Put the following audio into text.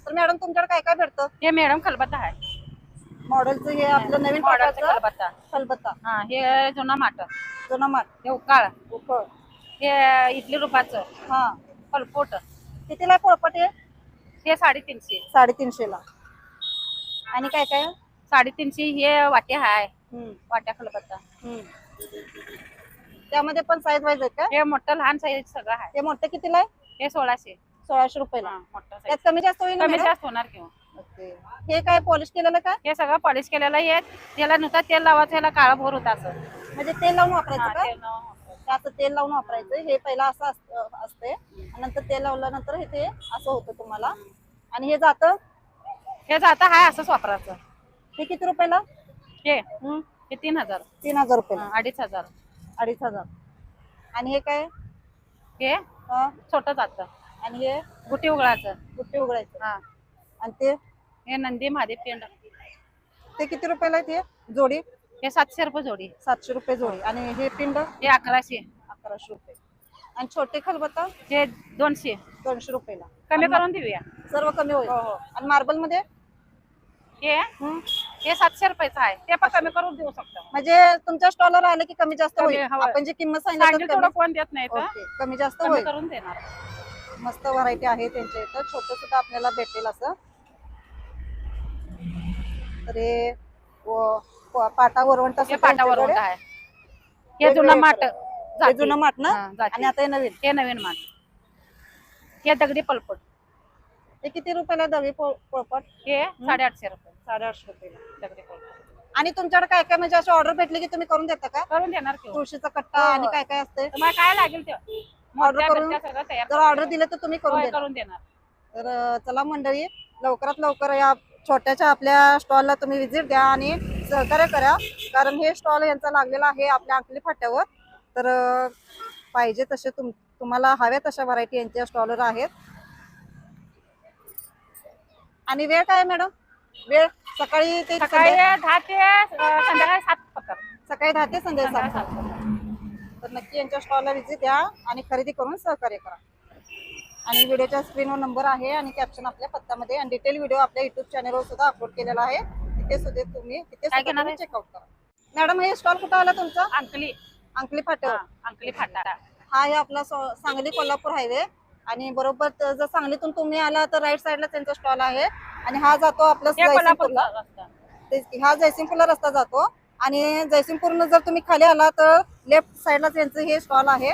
तर मॅडम तुमच्याकडे काय काय भेटतं? हे मॅडम खलबत्ता आहे. मॉडेलचं हे आपलं नवीन मॉडेलचं प्रकारचं खलबत्ता. खलबत्ता, हा हे जुना माठ. जुना माठ, हे उकाळ. उकळ, हे इडली रुपाचं हा. पलपोट. कितीला आहे पोळपाट हे? हे 350. 350 ला. आणि काय काय? 350 हे वाट्या आहे. हम्म, वाट्या खलबत्ता. हम्म. त्यामध्ये पण साईज वाईज आहेत का? हे मोठं लहान साईज सगळं आहे. हे मोठं कितीला आहे? हे 1600. 1600 रुपयाला. मोठं त्यात साईज कमी जास्त होईल ना कमी मॅडम? जास्त होणार किंवा ओके. हे काय पॉलिश केलेलं का? हे सगळं पॉलिश केलेलं आहे. त्याला नुसतं तेल लावायचं, ह्याला काळा भोर होता असं. म्हणजे तेल लावून वापरायचं हा, का? तेल लावून वापरायचं. त्याचं तेल लावून वापरायचं. हे पहिला असं असते आणि नंतर तेल लावल्यानंतर हे ते असं होतं तुम्हाला. आणि हे जातं हे जाता आहे असंच वापरायचं. हे किती रुपयाला? हे 3000. 3000 रुपयाला. 2500. 2500. आणि हे काय? हे हा. छोटं जातं. आणि हे गुटी उघडायचं. गुट्टी उघडायचं. हा. आणि ते हे नंदी महादेव पेंड. ते किती रुपयाला आहे ते जोडी? हे 700 रुपये जोडी. 700 रुपये जोडी. आणि हे पिंड? हे 1100. 1100 रुपये. आणि छोटे खलबत्ता? हे 200. 200 रुपयाला. कमी करून देऊया. सर्व कमी होईल. हो हो. आणि मार्बल मध्ये? हे 700 रुपयाचं आहे. ते पण कमी करून देऊ शकतो. म्हणजे तुमच्या स्टॉलवर आले की कमी जास्त होईल. हवं. आपण जी किंमत सांगेल सांगितली तेवढं कोण देत नाही तर ओके, कमी जास्त कमी होईल. करून देणार. मस्त व्हरायटी आहे त्यांच्या इथं. छोटं सुद्धा आपल्याला भेटेल असं. तर हे पाटा वरवंटा हे सुद्धा पाटावर यांच्याकडे. आहे. हे जुना माठ. हे जुनं माठ ना? हा, जाती. आणि आता हे नवीन. हे नवीन माठ. हे दगडी पलपट. हे किती रुपयाला दगडी पोळपाट? हे 850 रुपये. 850 रुपयाला. दगडी पलपट. आणि तुमच्याकडे काय काय म्हणजे अशी ऑर्डर भेटली की तुम्ही करून देता का? करून देणार की तुळशीचा कट्टा हो. आणि काय काय असते? तुम्हाला काय लागेल ते ऑर्डर करून सगळं तयार जर ऑर्डर दिले तर तुम्ही करून होय, देता? करून देणार. तर चला मंडळी, लवकरात लवकर या छोट्याच्या आपल्या स्टॉलला तुम्ही व्हिजिट द्या आणि सहकार्य करा. कारण हे स्टॉल यांचा लागलेला आहे आपल्या अंकली फाट्यावर. तर पाहिजे तसे तुम्हाला हव्या तशा व्हरायटी यांच्या स्टॉलवर आहेत. आणि वेळ काय मॅडम? वेळ सकाळी ते सकाळी 10 ते संध्याकाळी 7 पत्र. सकाळी 10 ते संध्याकाळी 7. 7. तर नक्की यांच्या स्टॉलला व्हिजिट द्या आणि खरेदी करून सहकार्य करा. आणि व्हिडिओच्या स्क्रीनवर नंबर आहे आणि कॅप्शन आपल्या पत्त्यामध्ये आणि डिटेल व्हिडिओ आपल्या युट्यूब चॅनलवर सुद्धा अपलोड केलेला आहे. तिथे सुद्धा तुम्ही चेकआउट करा. मॅडम हे स्टॉल कुठं आला तुमचा? अंकली. अंकली फाट्यावर. अंकली फाटा. हा आहे आपला सांगली कोल्हापूर हायवे. आणि बरोबर जर सांगलीतून तुम्ही आला तर राईट साईडला त्यांचा स्टॉल आहे. आणि हा जातो आपला जयसिंगपूरला. हा जयसिंगपूरला रस्ता जातो. आणि जयसिंगपूरनं जर तुम्ही खाली आला तर लेफ्ट साईडला त्यांचं हे स्टॉल आहे.